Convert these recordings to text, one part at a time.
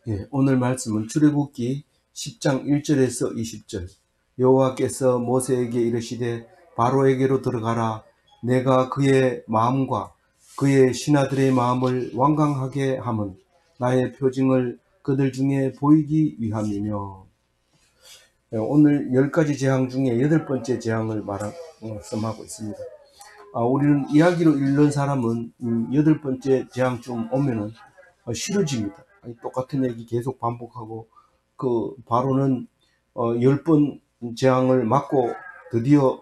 예, 오늘 말씀은 출애굽기 10장 1절에서 20절. 여호와께서 모세에게 이르시되 바로에게로 들어가라. 내가 그의 마음과 그의 신하들의 마음을 완강하게 함은 나의 표징을 그들 중에 보이기 위함이며. 예, 오늘 10가지 재앙 중에 8번째 재앙을 말씀하고 있습니다. 우리는 이야기로 읽는 사람은 8번째 재앙쯤 오면은 싫어집니다. 똑같은 얘기 계속 반복하고, 그 바로는 10번 재앙을 맞고 드디어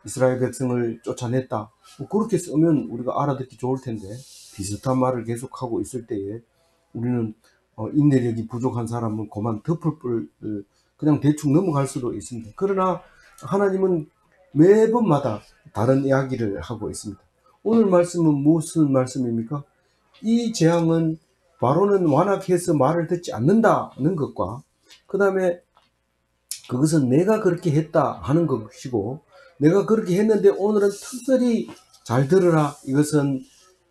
이스라엘 백성을 쫓아냈다. 뭐 그렇게 쓰면 우리가 알아듣기 좋을 텐데, 비슷한 말을 계속하고 있을 때에 우리는 인내력이 부족한 사람은 그만 덮을 그냥 대충 넘어갈 수도 있습니다. 그러나 하나님은 매번마다 다른 이야기를 하고 있습니다. 오늘 말씀은 무슨 말씀입니까? 이 재앙은 바로는 완악해서 말을 듣지 않는다는 것과, 그 다음에 그것은 내가 그렇게 했다 하는 것이고, 내가 그렇게 했는데 오늘은 특별히 잘 들으라, 이것은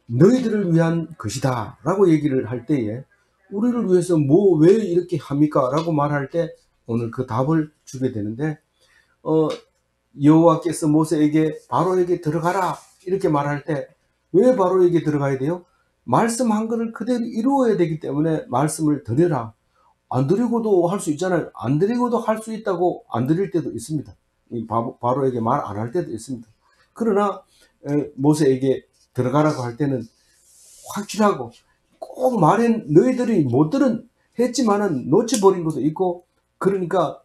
너희들을 위한 것이다 라고 얘기를 할 때에, 우리를 위해서 왜 이렇게 합니까? 라고 말할 때 오늘 그 답을 주게 되는데, 여호와께서 모세에게 바로에게 들어가라 이렇게 말할 때 왜 바로에게 들어가야 돼요? 말씀한 것을 그대로 이루어야 되기 때문에 말씀을 드려라. 안 드리고도 할 수 있잖아요. 안 드리고도 할 수 있다고 안 드릴 때도 있습니다. 바로에게 말 안 할 때도 있습니다. 그러나 모세에게 들어가라고 할 때는 확실하고, 꼭 말은 너희들이 못 들은 했지만은 놓쳐버린 것도 있고, 그러니까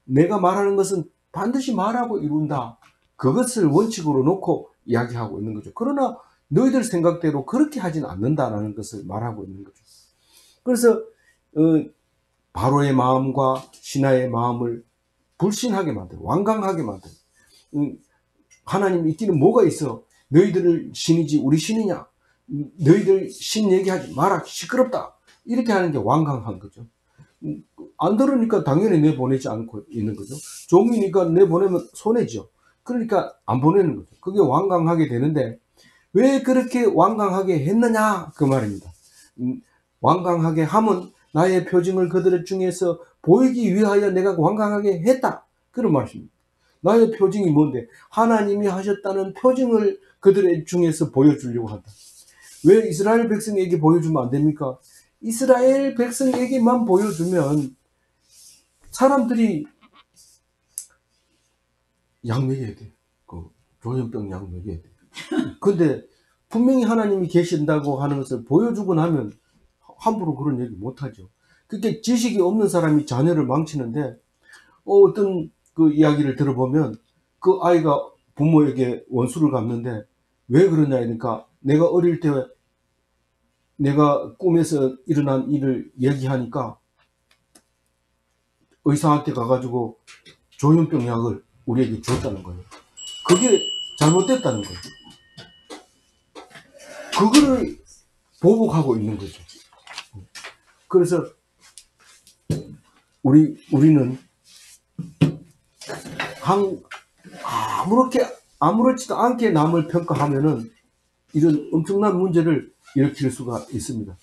내가 말하는 것은 반드시 말하고 이룬다. 그것을 원칙으로 놓고 이야기하고 있는 거죠. 그러나 너희들 생각대로 그렇게 하진 않는다라는 것을 말하고 있는 거죠. 그래서 바로의 마음과 신하의 마음을 불신하게 만들고 완강하게 만들고, 하나님 있기는 뭐가 있어? 너희들 신이지 우리 신이냐? 너희들 신 얘기하지 마라, 시끄럽다. 이렇게 하는 게 완강한 거죠. 안 들으니까 당연히 내보내지 않고 있는 거죠. 종이니까 내보내면 손해죠. 그러니까 안 보내는 거죠. 그게 완강하게 되는데, 왜 그렇게 완강하게 했느냐 그 말입니다. 완강하게 함은 나의 표징을 그들 중에서 보이기 위하여 내가 완강하게 했다, 그런 말씀입니다. 나의 표징이 뭔데? 하나님이 하셨다는 표징을 그들의 중에서 보여주려고 한다. 왜 이스라엘 백성에게 보여주면 안 됩니까? 이스라엘 백성에게만 보여주면 사람들이 약 먹여야 돼. 그 조현병 약 먹여야 돼. 근데 분명히 하나님이 계신다고 하는 것을 보여주고 나면 함부로 그런 얘기 못하죠. 그게 지식이 없는 사람이 자녀를 망치는데, 어떤 그 이야기를 들어보면 그 아이가 부모에게 원수를 갚는데 왜 그러냐 하니까, 내가 어릴 때 내가 꿈에서 일어난 일을 얘기하니까 의사한테 가가지고 조현병 약을 우리에게 줬다는 거예요. 그게 잘못됐다는 거예요. 그거를 보복하고 있는 거죠. 그래서 우리는 아무렇지도 않게 남을 평가하면은 이런 엄청난 문제를 일으킬 수가 있습니다.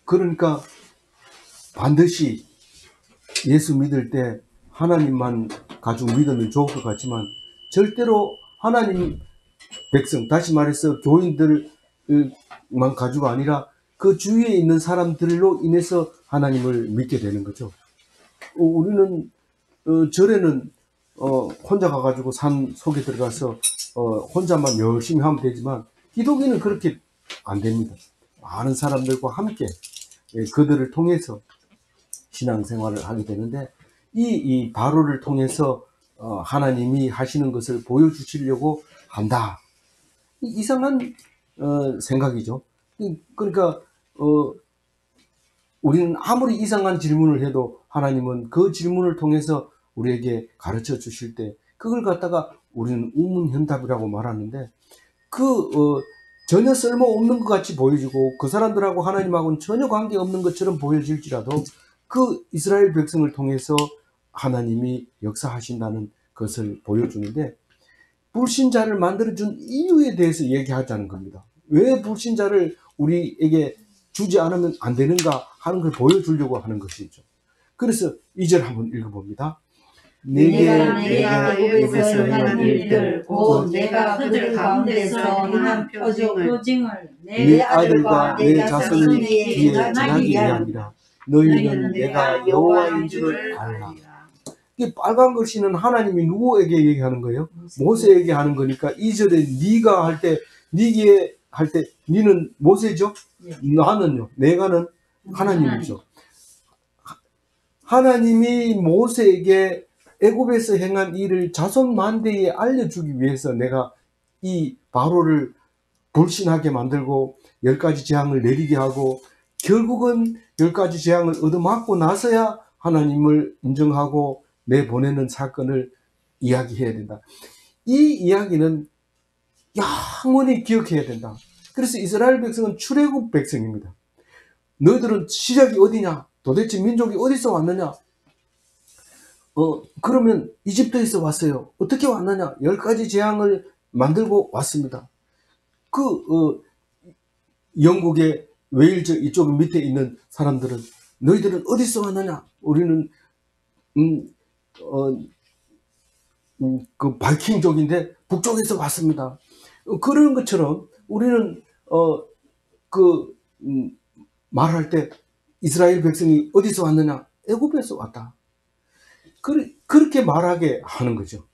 그러니까 반드시 예수 믿을 때 하나님만 가지고 믿으면 좋을 것 같지만, 절대로 하나님 백성, 다시 말해서 교인들만 가지고가 아니라 그 주위에 있는 사람들로 인해서 하나님을 믿게 되는 거죠. 우리는 절에는 혼자 가가지고 산 속에 들어가서 혼자만 열심히 하면 되지만, 기독교는 그렇게 안 됩니다. 많은 사람들과 함께 그들을 통해서 신앙생활을 하게 되는데, 이 바로를 통해서 하나님이 하시는 것을 보여주시려고 한다. 이상한 생각이죠. 그러니까 우리는 아무리 이상한 질문을 해도 하나님은 그 질문을 통해서 우리에게 가르쳐 주실 때 그걸 갖다가 우리는 우문현답이라고 말하는데, 그 전혀 쓸모없는 것 같이 보여지고 그 사람들하고 하나님하고는 전혀 관계없는 것처럼 보여질지라도 그 이스라엘 백성을 통해서 하나님이 역사하신다는 것을 보여주는데, 불신자를 만들어준 이유에 대해서 얘기하자는 겁니다. 왜 불신자를 우리에게 주지 않으면 안 되는가 하는 걸 보여주려고 하는 것이죠. 그래서 2절 한번 읽어봅니다. 내가 애굽에서 행한 일들 곧 내가 그들 가운데서 행한 표징을 내 아들과 내 자손에게 전하기 위함이라. 너희는 내가 여호와인 줄을 알라. 이 빨간 글씨는 하나님이 누구에게 얘기하는 거예요? 모세에게 하는 거니까 2절에 네가 할 때, 네게 할 때 네는 모세죠? 나는요, 내가는 하나님이죠. 하나님이 모세에게 애굽에서 행한 일을 자손 만대에 알려주기 위해서 내가 이 바로를 불신하게 만들고 10가지 재앙을 내리게 하고, 결국은 10가지 재앙을 얻어맞고 나서야 하나님을 인정하고 내보내는 사건을 이야기해야 된다. 이 이야기는 영원히 기억해야 된다. 그래서 이스라엘 백성은 출애굽 백성입니다. 너희들은 시작이 어디냐? 도대체 민족이 어디서 왔느냐? 그러면 이집트에서 왔어요. 어떻게 왔느냐? 10가지 재앙을 만들고 왔습니다. 영국의 웨일즈 이쪽 밑에 있는 사람들은 너희들은 어디서 왔느냐? 우리는 그 바이킹족인데 북쪽에서 왔습니다. 그런 것처럼 우리는 말할 때 이스라엘 백성이 어디서 왔느냐? 애굽에서 왔다. 그렇게 말하게 하는 거죠.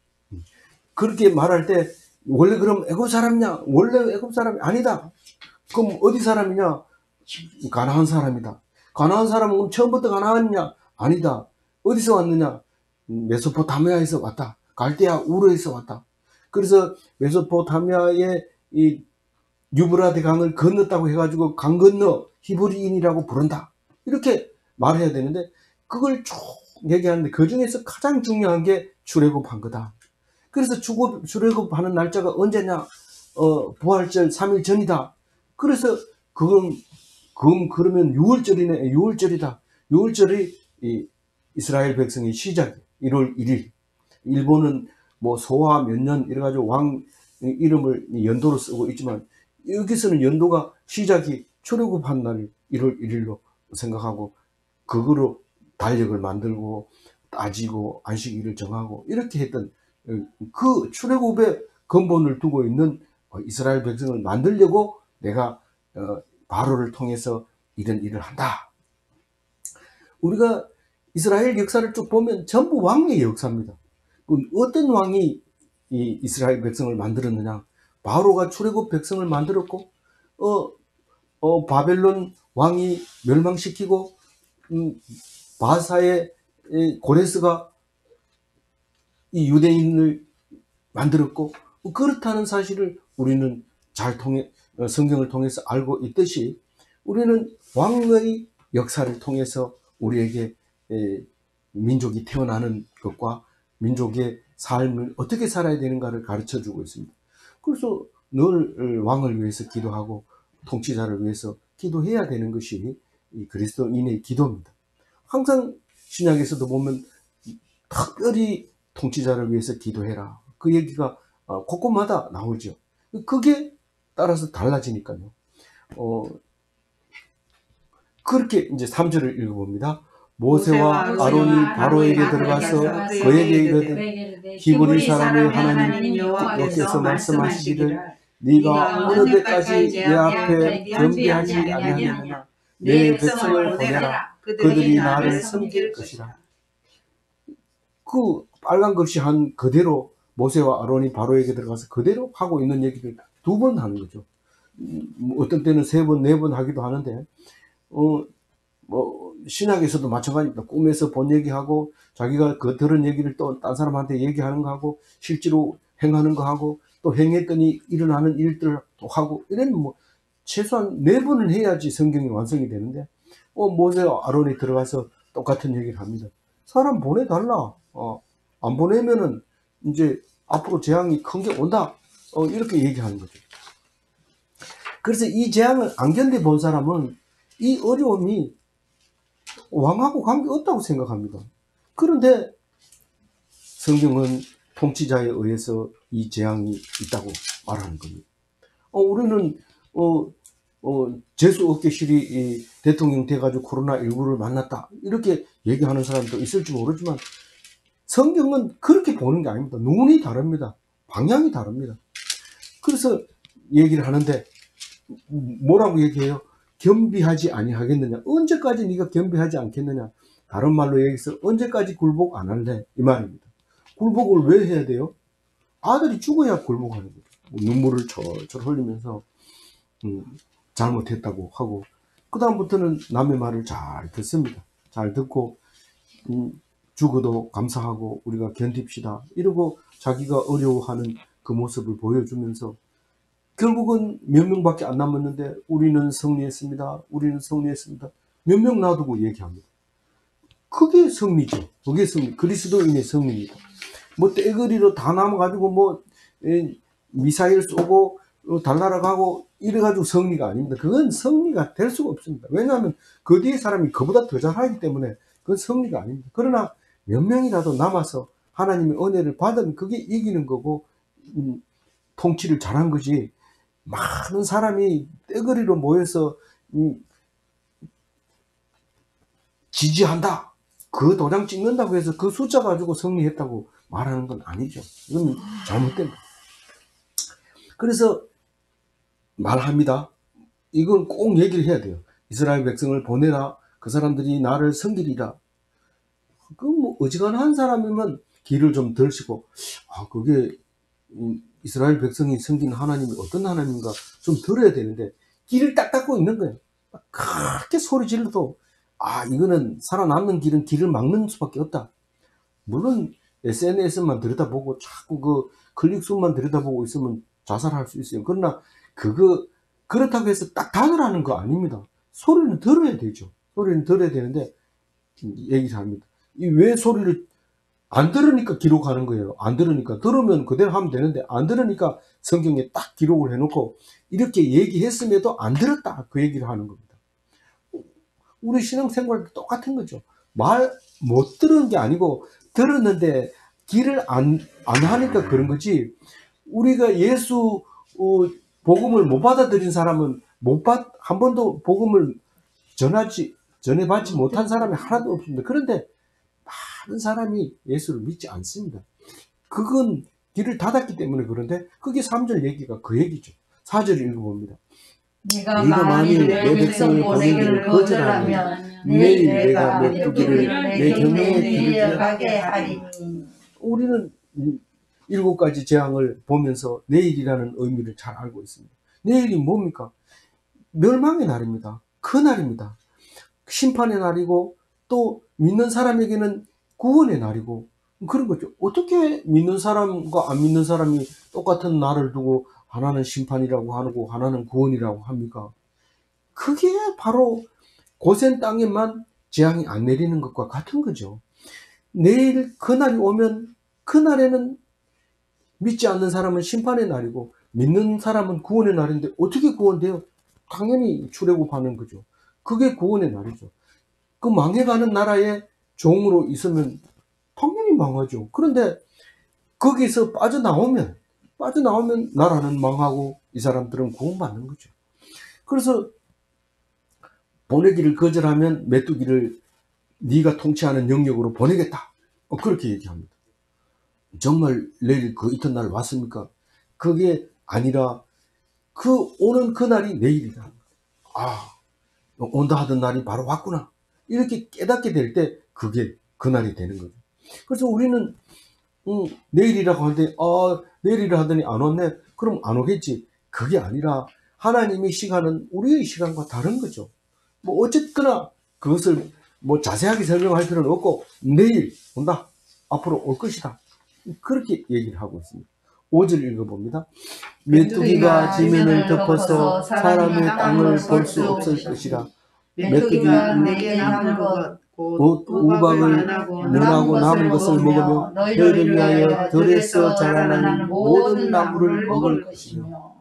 그렇게 말할 때 원래 그럼 애굽 사람이냐? 원래 애굽 사람이 아니다. 그럼 어디 사람이냐? 가나안 사람이다. 가나안 사람은 그럼 처음부터 가나안이냐? 아니다. 어디서 왔느냐? 메소포타미아에서 왔다. 갈대아 우르에서 왔다. 그래서 메소포타미아의 이 유브라데 강을 건넜다고 해가지고 강 건너 히브리인이라고 부른다. 이렇게 말해야 되는데 그걸 쭉 얘기하는데 그 중에서 가장 중요한 게 출애굽한 거다. 그래서 출애굽하는 날짜가 언제냐? 부활절 3일 전이다. 그래서 그러면 6월절이네. 6월절이다. 6월절이 이스라엘 백성의 시작. 1월 1일. 일본은 뭐 소화 몇 년 이래가지고 왕 이름을 연도로 쓰고 있지만 여기서는 연도가 시작이 출애굽한 날 1월 1일로 생각하고 그거로 달력을 만들고 따지고 안식일을 정하고 이렇게 했던 그 출애굽의 근본을 두고 있는 이스라엘 백성을 만들려고 내가 바로를 통해서 이런 일을 한다. 우리가 이스라엘 역사를 쭉 보면 전부 왕의 역사입니다. 어떤 왕이 이 이스라엘 백성을 만들었느냐? 바로가 출애굽 백성을 만들었고 바벨론 왕이 멸망시키고 바사의 고레스가 이 유대인을 만들었고, 그렇다는 사실을 우리는 성경을 통해서 알고 있듯이 우리는 왕의 역사를 통해서 우리에게 민족이 태어나는 것과 민족의 삶을 어떻게 살아야 되는가를 가르쳐 주고 있습니다. 그래서 늘 왕을 위해서 기도하고 통치자를 위해서 기도해야 되는 것이 이 그리스도인의 기도입니다. 항상 신약에서도 보면 특별히 통치자를 위해서 기도해라. 그 얘기가 곳곳마다 나오죠. 그게 따라서 달라지니까요. 그렇게 이제 3절을 읽어봅니다. 모세와 아론이 바로에게 들어가서 그에게 이르되 히브리 사람의 하나님 여호와께서 말씀하시기를 네가 어느 때까지 내 앞에 겸비하지 아니하겠느냐. 내 백성을 보내라. 그들이 나를 섬길 것이라. 그 빨간 글씨 한 그대로 모세와 아론이 바로에게 들어가서 그대로 하고 있는 얘기를 2번 하는 거죠. 어떤 때는 3번, 4번 하기도 하는데 신약에서도 마찬가지입니다. 꿈에서 본 얘기하고 자기가 그 들은 얘기를 또 딴 사람한테 얘기하는 거 하고 실제로 행하는 거 하고 또 행했더니 일어나는 일들 또 하고 이런 최소한 4번은 해야지 성경이 완성이 되는데 모세와 아론이 들어가서 똑같은 얘기를 합니다. 사람 보내달라. 안 보내면은 이제 앞으로 재앙이 큰 게 온다. 이렇게 얘기하는 거죠. 그래서 이 재앙을 안 견뎌본 사람은 이 어려움이 왕하고 관계없다고 생각합니다. 그런데 성경은 통치자에 의해서 이 재앙이 있다고 말하는 겁니다. 우리는 재수 없게 실이 대통령 돼가지고 코로나19를 만났다 이렇게 얘기하는 사람도 있을지 모르지만 성경은 그렇게 보는 게 아닙니다. 눈이 다릅니다. 방향이 다릅니다. 그래서 얘기를 하는데 뭐라고 얘기해요? 겸비하지 아니하겠느냐? 언제까지 네가 겸비하지 않겠느냐? 다른 말로 얘기해서 언제까지 굴복 안 할래? 이 말입니다. 굴복을 왜 해야 돼요? 아들이 죽어야 굴복하는 거죠. 눈물을 철철 흘리면서 잘못했다고 하고 그 다음부터는 남의 말을 잘 듣습니다. 잘 듣고 죽어도 감사하고 우리가 견딥시다 이러고 자기가 어려워하는 그 모습을 보여주면서 결국은 몇 명밖에 안 남았는데 우리는 승리했습니다. 우리는 승리했습니다. 몇 명 놔두고 얘기합니다. 그게 승리죠. 그게 승리. 그리스도인의 승리입니다. 뭐 떼거리로 다 남아가지고 뭐 미사일 쏘고 달나라 가고 이래가지고 승리가 아닙니다. 그건 승리가 될 수가 없습니다. 왜냐하면 그 뒤에 사람이 그보다 더 잘하기 때문에 그건 승리가 아닙니다. 그러나 몇 명이라도 남아서 하나님의 은혜를 받은 그게 이기는 거고 통치를 잘한 거지. 많은 사람이 떼거리로 모여서 지지한다. 그 도장 찍는다고 해서 그 숫자 가지고 승리했다고 말하는 건 아니죠. 이건 잘못된 거예요. 그래서 말합니다. 이건 꼭 얘기를 해야 돼요. 이스라엘 백성을 보내라. 그 사람들이 나를 섬기리라. 그 뭐 어지간한 사람이면 길을 좀 들시고 그게 이스라엘 백성이 섬기는 하나님이 어떤 하나님인가 좀 들어야 되는데 길을 딱 닦고 있는 거예요. 그렇게 소리 질러도 이거는 살아남는 길은 길을 막는 수밖에 없다. 물론 SNS만 들여다보고 자꾸 그 클릭수만 들여다보고 있으면 자살할 수 있어요. 그러나 그렇다고 해서 딱 닫으라는 거 아닙니다. 소리는 들어야 되죠. 소리는 들어야 되는데 얘기를 합니다. 왜 소리를 안 들으니까 기록하는 거예요. 안 들으니까. 들으면 그대로 하면 되는데 안 들으니까 성경에 딱 기록을 해놓고 이렇게 얘기했음에도 안 들었다. 그 얘기를 하는 겁니다. 우리 신앙생활도 똑같은 거죠. 말 못 들은 게 아니고 들었는데 길을 안 하니까 그런 거지. 우리가 예수 복음을 못 받아들인 사람은 한 번도 복음을 전해받지 못한 사람이 하나도 없습니다. 그런데 많은 사람이 예수를 믿지 않습니다. 그건 길을 닫았기 때문에 그런데 그게 3절 얘기가 그 얘기죠. 4절 읽어봅니다. 네가 만일 내 백성을 보내기를 거절하면 내일 내가 메뚜기를 내 경내에 들여가게 하리니. 우리는 7가지 재앙을 보면서 내일이라는 의미를 잘 알고 있습니다. 내일이 뭡니까? 멸망의 날입니다. 그 날입니다. 심판의 날이고 또 믿는 사람에게는 구원의 날이고 그런 거죠. 어떻게 믿는 사람과 안 믿는 사람이 똑같은 날을 두고 하나는 심판이라고 하고 하나는 구원이라고 합니까? 그게 바로 고센 땅에만 재앙이 안 내리는 것과 같은 거죠. 내일 그날이 오면 그날에는 믿지 않는 사람은 심판의 날이고 믿는 사람은 구원의 날인데 어떻게 구원돼요? 당연히 출애굽하는 거죠. 그게 구원의 날이죠. 그 망해가는 나라에 종으로 있으면 당연히 망하죠. 그런데 거기서 빠져나오면 나라는 망하고 이 사람들은 구원받는 거죠. 그래서 보내기를 거절하면 메뚜기를 네가 통치하는 영역으로 보내겠다. 그렇게 얘기합니다. 정말 내일 그 이튿날 왔습니까? 그게 아니라 오는 그날이 내일이다. 온다 하던 날이 바로 왔구나. 이렇게 깨닫게 될 때 그게 그날이 되는 거죠. 그래서 우리는 내일이라고 하는데 내일이라 하더니 안 왔네. 그럼 안 오겠지. 그게 아니라 하나님의 시간은 우리의 시간과 다른 거죠. 뭐 어쨌거나 그것을 뭐 자세하게 설명할 필요는 없고 내일 온다. 앞으로 올 것이다. 그렇게 얘기를 하고 있습니다. 5절 읽어봅니다. 메뚜기가 지면을 덮어서 사람의 땅을 볼 수 없을 것이라. 메뚜기가 내게 남은 것 곧 우박을 면하고 남은 것을 먹으며 너희를 위하여 들에서 자라나는 모든 나무를 먹을 것이며.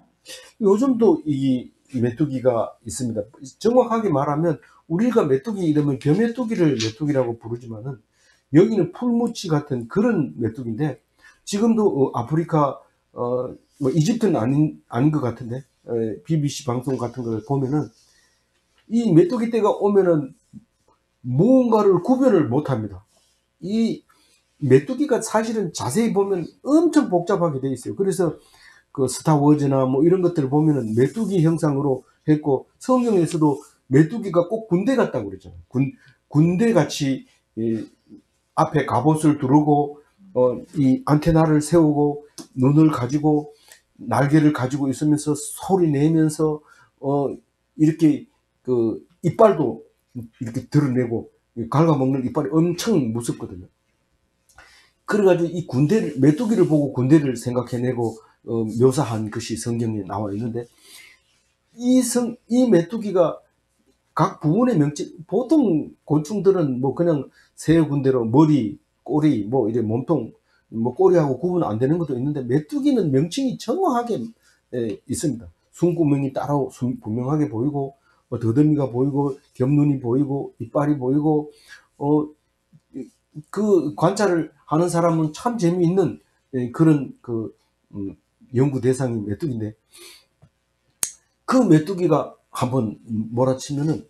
요즘도 이 메뚜기가 있습니다. 정확하게 말하면 우리가 메뚜기 이러면 벼메뚜기를 메뚜기라고 부르지만은 여기는 풀무치 같은 그런 메뚜기인데 지금도 아프리카 뭐 이집트는 아닌 것 같은데 BBC 방송 같은 걸 보면은 이 메뚜기 떼가 오면은 무언가를 구별을 못 합니다. 이 메뚜기가 사실은 자세히 보면 엄청 복잡하게 돼 있어요. 그래서 그 스타워즈나 뭐 이런 것들을 보면은 메뚜기 형상으로 했고 성경에서도 메뚜기가 꼭 군대 같다고 그랬잖아요. 군대 같이 앞에 갑옷을 두르고 이 안테나를 세우고 눈을 가지고 날개를 가지고 있으면서 소리 내면서 이렇게 그 이빨도 이렇게 드러내고 갉아먹는 이빨이 엄청 무섭거든요. 그래가지고 이 군대를 메뚜기를 보고 군대를 생각해내고 묘사한 것이 성경에 나와 있는데 이 메뚜기가 각 부분의 명칭 보통 곤충들은 뭐 그냥 새 군대로 머리, 꼬리, 뭐 이래 몸통, 뭐 꼬리하고 구분 안 되는 것도 있는데 메뚜기는 명칭이 정확하게 있습니다. 숨구멍이 따로 분명하게 보이고 더듬이가 보이고 겹눈이 보이고 이빨이 보이고 그 관찰을 하는 사람은 참 재미있는 그런 연구 대상이 메뚜기인데 그 메뚜기가 한번 몰아치면은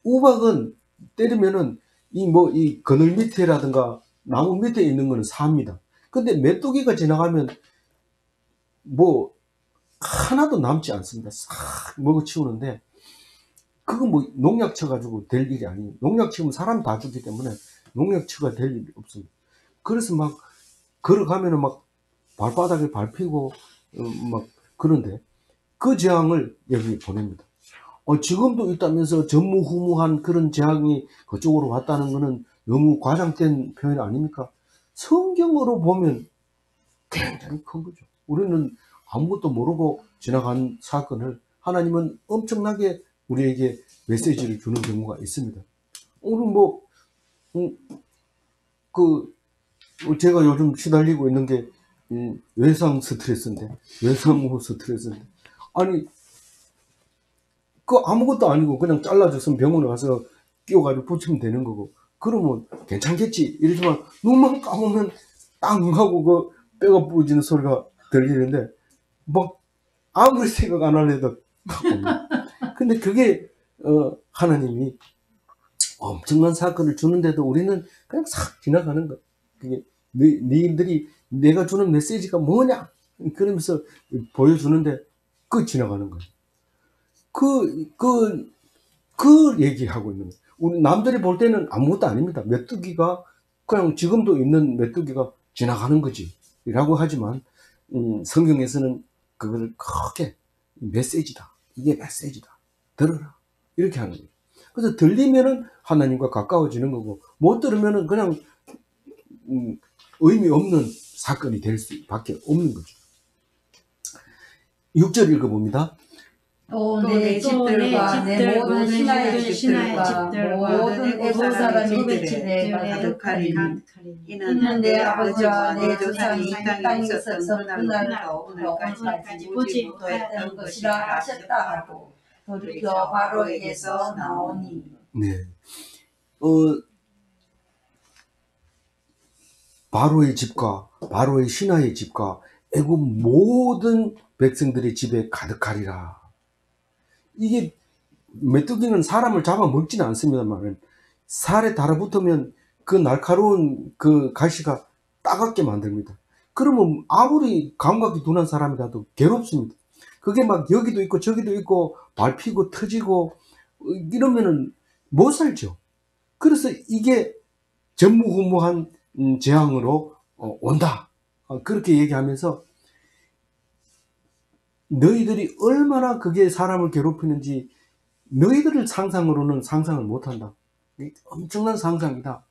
우박은 때리면은 이 그늘 밑에라든가 나무 밑에 있는 거는 삽니다. 근데 메뚜기가 지나가면 뭐 하나도 남지 않습니다. 싹 먹어치우는데 그거 뭐 농약 쳐가지고 될 일이 아니에요. 농약 치면 사람 다 죽기 때문에 농약 쳐가 될 일이 없습니다. 그래서 막 걸어가면은 막 발바닥에 밟히고 막 그런데 그 재앙을 여기 보냅니다. 지금도 있다면서 전무후무한 그런 재앙이 그쪽으로 왔다는 것은 너무 과장된 표현 아닙니까? 성경으로 보면 굉장히 큰 거죠. 우리는 아무것도 모르고 지나간 사건을 하나님은 엄청나게 우리에게 메시지를 주는 경우가 있습니다. 오늘 제가 요즘 시달리고 있는 게 외상 스트레스인데, 외상후 스트레스인데, 아니, 그 아무것도 아니고 그냥 잘라줬으면 병원에 가서 끼워가지고 붙이면 되는 거고, 그러면 괜찮겠지. 이러지만 눈만 감으면 땅 하고 그 뼈가 부러지는 소리가 들리는데, 막 아무리 생각 안 하려도 근데 그게 하나님이 엄청난 사건을 주는데도 우리는 그냥 싹 지나가는 거야. 그게 너희들이 내가 주는 메시지가 뭐냐? 그러면서 보여주는데 그 지나가는 거야. 그 얘기하고 있는 거예요. 우리 남들이 볼 때는 아무것도 아닙니다. 메뚜기가 그냥 지금도 있는 메뚜기가 지나가는 거지. 라고 하지만 성경에서는 그걸 크게 메시지다. 이게 메시지다. 들어라. 이렇게 하는 거예요. 그래서 들리면은 하나님과 가까워지는 거고 못 들으면은 그냥 의미 없는 사건이 될 수밖에 없는 거죠. 6절 읽어봅니다. 또 내 집들과 내 모든 신하의 집들과 모든 애국 사람이 집에 가득하리니 이는 내 아버지와 내 조상이 이 땅에 있어서 그날부터 오늘까지 보지 못했던 것이라 하셨다 하고 돌이켜 바로에게서 나오니. 네. 바로의 집과 바로의 신하의 집과 애국 모든 백성들의 집에 가득하리라. 이게 메뚜기는 사람을 잡아먹지는 않습니다만 살에 달아붙으면 그 날카로운 그 가시가 따갑게 만듭니다. 그러면 아무리 감각이 둔한 사람이라도 괴롭습니다. 그게 막 여기도 있고 저기도 있고 밟히고 터지고 이러면은 못 살죠. 그래서 이게 전무후무한 재앙으로 온다. 그렇게 얘기하면서 너희들이 얼마나 그게 사람을 괴롭히는지 너희들을 상상으로는 상상을 못한다. 엄청난 상상이다.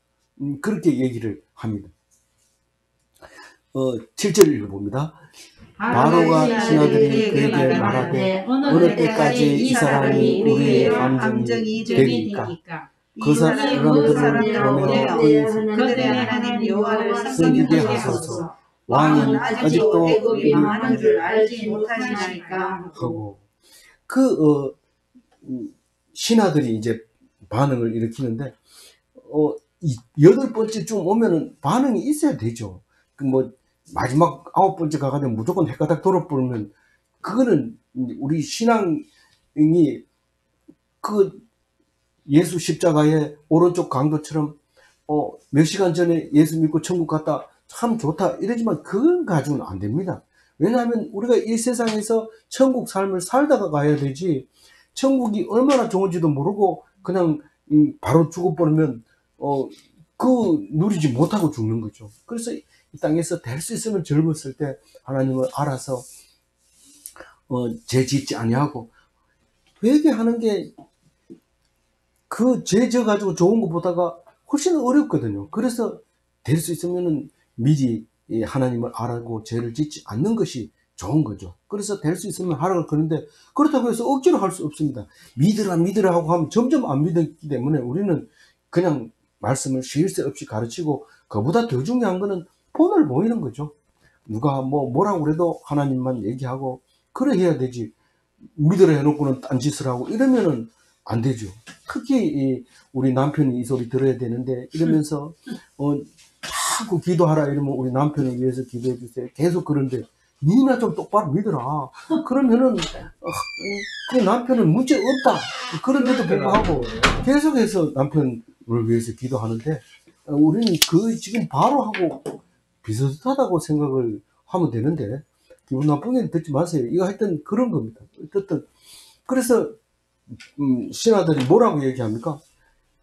그렇게 얘기를 합니다. 7절 읽어봅니다. 바로가 신하들이 그에게 말하되 어느 때까지 이 사람이 우리의 함정이 되리까? 그 사람들을 보내어 그들의 하나님 여호와를 섬기게 하소서. 왕은 아직도 애굽이 많은 줄 알지 못하시나이까 하고 신하들이 이제 반응을 일으키는데, 이 8번째쯤 오면은 반응이 있어야 되죠. 마지막 9번째 가가지고 무조건 헷가닥 돌아버리면, 그거는 우리 신앙이 예수 십자가의 오른쪽 강도처럼, 몇 시간 전에 예수 믿고 천국 갔다 참 좋다 이러지만 그건 가지고는 안 됩니다. 왜냐하면 우리가 이 세상에서 천국 삶을 살다가 가야 되지, 천국이 얼마나 좋은지도 모르고 그냥 바로 죽어버리면 누리지 못하고 죽는 거죠. 그래서 이 땅에서 될 수 있으면 젊었을 때 하나님을 알아서 죄 짓지 아니하고 회개하는 게 죄 져가지고 좋은 것보다가 훨씬 어렵거든요. 그래서 될 수 있으면은 미리 하나님을 알고 죄를 짓지 않는 것이 좋은 거죠. 그래서 될 수 있으면 하라고 그러는데, 그렇다고 해서 억지로 할 수 없습니다. 믿으라 하고 하면 점점 안 믿기 때문에 우리는 그냥 말씀을 쉴 새 없이 가르치고, 그보다 더 중요한 거는 본을 보이는 거죠. 누가 뭐라고 그래도 하나님만 얘기하고 그래 해야 되지, 믿으라 해놓고는 딴짓을 하고 이러면은 안 되죠. 특히 우리 남편이 이 소리 들어야 되는데, 이러면서 자꾸 기도하라 이러면 우리 남편을 위해서 기도해 주세요. 계속 그런데 니나 좀 똑바로 믿어라. 그러면은 그 남편은 문제 없다. 그런데도 불구하고 계속해서 남편을 위해서 기도하는데, 우리는 지금 바로 하고 비슷하다고 생각을 하면 되는데, 기분 나쁘게 듣지 마세요. 이거 하여튼 그런 겁니다. 어쨌든 그래서 신하들이 뭐라고 얘기합니까?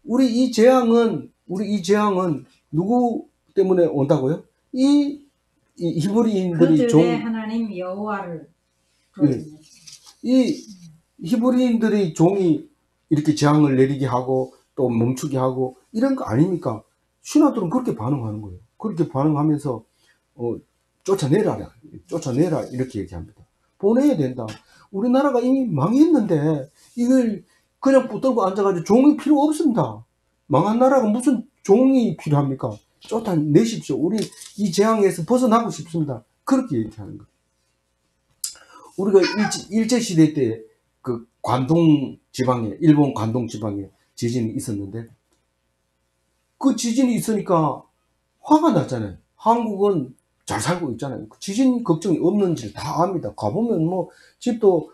우리 이 재앙은 누구 때문에 온다고요? 이 히브리인들이 그들의 하나님 여호와를, 이 히브리인들이 종이 이렇게 재앙을 내리게 하고 또 멈추게 하고 이런 거 아닙니까? 신하들은 그렇게 반응하는 거예요. 그렇게 반응하면서 쫓아내라 이렇게 얘기합니다. 보내야 된다. 우리나라가 이미 망했는데 이걸 그냥 붙들고 앉아가지고 종이 필요 없습니다. 망한 나라가 무슨 종이 필요합니까? 쫓아내십시오. 우리 이 재앙에서 벗어나고 싶습니다. 그렇게 얘기하는 거예요. 우리가 일제시대 때 일본 관동 지방에 지진이 있었는데, 그 지진이 있으니까 화가 났잖아요. 한국은 잘 살고 있잖아요. 지진 걱정이 없는지 다 압니다. 가보면 집도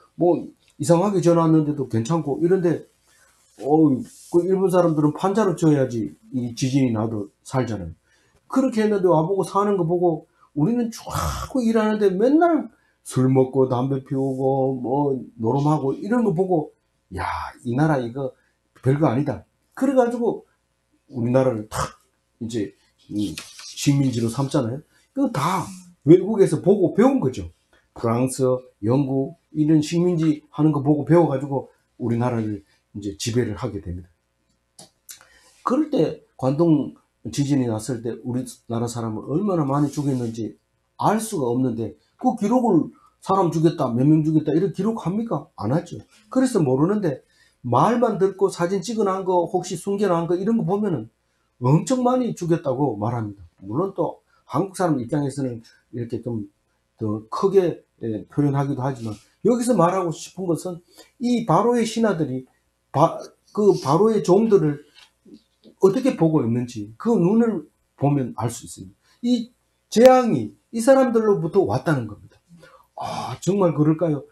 이상하게 전화왔는데도 괜찮고 이런데, 그 일본 사람들은 판자로 져야지 이 지진이 나도 살잖아요. 그렇게 했는데 와보고 사는 거 보고, 우리는 자꾸 일하는데 맨날 술 먹고 담배 피우고 노름하고 이런 거 보고, 야, 이 나라 이거 별거 아니다. 그래가지고 우리나라를 탁 이제 식민지로 삼잖아요. 그거 다 외국에서 보고 배운 거죠. 프랑스, 영국 이런 식민지 하는 거 보고 배워가지고 우리나라를 이제 지배를 하게 됩니다. 그럴 때 관동 지진이 났을 때 우리나라 사람을 얼마나 많이 죽였는지 알 수가 없는데, 그 기록을 사람 죽였다, 몇 명 죽였다 이런 기록합니까? 안 하죠. 그래서 모르는데, 말만 듣고 사진 찍어놓은 거, 혹시 숨겨놓은 거 이런 거 보면은 엄청 많이 죽였다고 말합니다. 물론 또 한국 사람 입장에서는 이렇게 좀 더 크게 표현하기도 하지만, 여기서 말하고 싶은 것은 이 바로의 신하들이 그 바로의 종들을 어떻게 보고 있는지 그 눈을 보면 알 수 있습니다. 이 재앙이 이 사람들로부터 왔다는 겁니다. 아, 정말 그럴까요?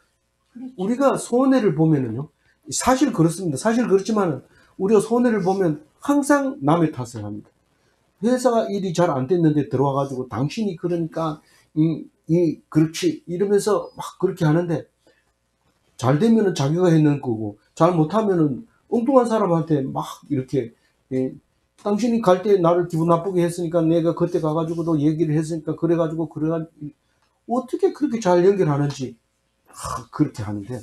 우리가 손해를 보면은요, 사실 그렇습니다. 사실 그렇지만 우리가 손해를 보면 항상 남의 탓을 합니다. 회사가 일이 잘 안 됐는데 들어와가지고 당신이 그러니까 그렇지 이러면서 막 그렇게 하는데, 잘 되면은 자기가 해낸 거고 잘 못하면은 엉뚱한 사람한테 막 이렇게 당신이 갈 때 나를 기분 나쁘게 했으니까 내가 그때 가가지고 또 얘기를 했으니까 그래가지고 어떻게 그렇게 잘 연결하는지 그렇게 하는데,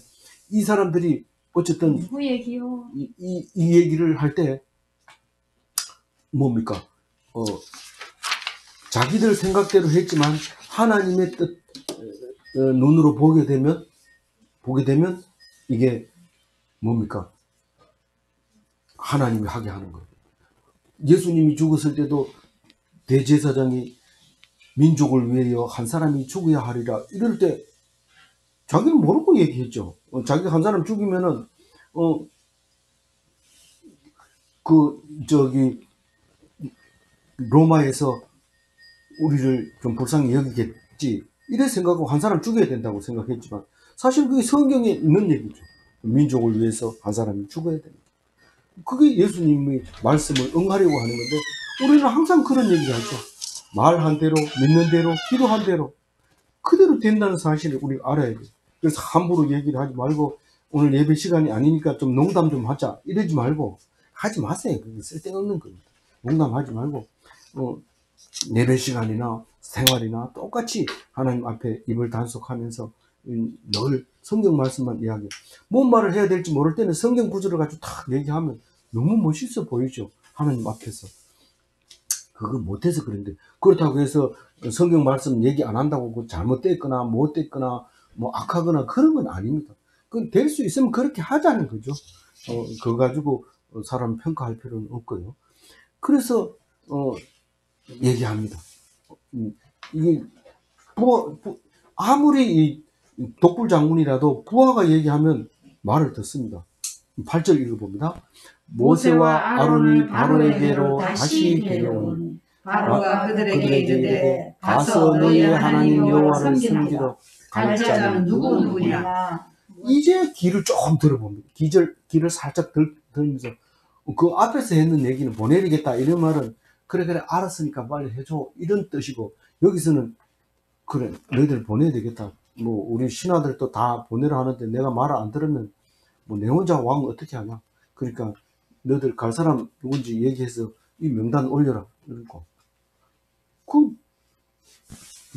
이 사람들이 어쨌든 누구 얘기요? 이 얘기를 할 때 뭡니까? 자기들 생각대로 했지만 하나님의 뜻 눈으로 보게 되면 이게 뭡니까? 하나님이 하게 하는 거예요. 예수님이 죽었을 때도 대제사장이 민족을 위하여 한 사람이 죽어야 하리라 이럴 때 자기는 모르고 얘기했죠. 자기가 한 사람 죽이면은, 로마에서 우리를 좀 불쌍히 여기겠지. 이래 생각하고 한 사람 죽여야 된다고 생각했지만, 사실 그게 성경에 있는 얘기죠. 민족을 위해서 한 사람이 죽어야 됩니다. 그게 예수님의 말씀을 응하려고 하는 건데, 우리는 항상 그런 얘기 하죠. 말한 대로, 믿는 대로, 기도한 대로, 그대로 된다는 사실을 우리가 알아야 돼요. 그래서 함부로 얘기를 하지 말고, 오늘 예배 시간이 아니니까 좀 농담 좀 하자. 이러지 말고, 하지 마세요. 그게 쓸데없는 겁니다. 농담하지 말고, 예배 시간이나 생활이나 똑같이 하나님 앞에 입을 단속하면서 늘 성경 말씀만 이야기해요. 뭔 말을 해야 될지 모를 때는 성경 구절을 가지고 탁 얘기하면 너무 멋있어 보이죠. 하나님 앞에서. 그거 못해서 그런데, 그렇다고 해서 성경 말씀 얘기 안 한다고 잘못됐거나 못됐거나 뭐 악하거나 그런 건 아닙니다. 그 될 수 있으면 그렇게 하자는 거죠. 그거 가지고 사람 평가할 필요는 없고요. 그래서 얘기합니다. 이게 아무리 이 독불 장군이라도 부하가 얘기하면 말을 듣습니다. 8절 읽어봅니다. 모세와 아론이 바로에게로 다시 데려온 바로가 그들에게 이르되 가서 너희의 하나님 여호와를 섬기러 갈 자는 누구느냐. 이제 귀를 조금 들어봅니다. 귀를 살짝 들면서 그 앞에서 했는 얘기는 보내리겠다 이런 말은 그래 알았으니까 빨리 해줘 이런 뜻이고, 여기서는 그래 너희들 보내야 되겠다. 뭐 우리 신하들도 다 보내라 하는데 내가 말을 안 들으면 뭐 내 혼자 왕 어떻게 하냐. 그러니까 너희들 갈 사람 누군지 얘기해서 이 명단 올려라 이러고, 그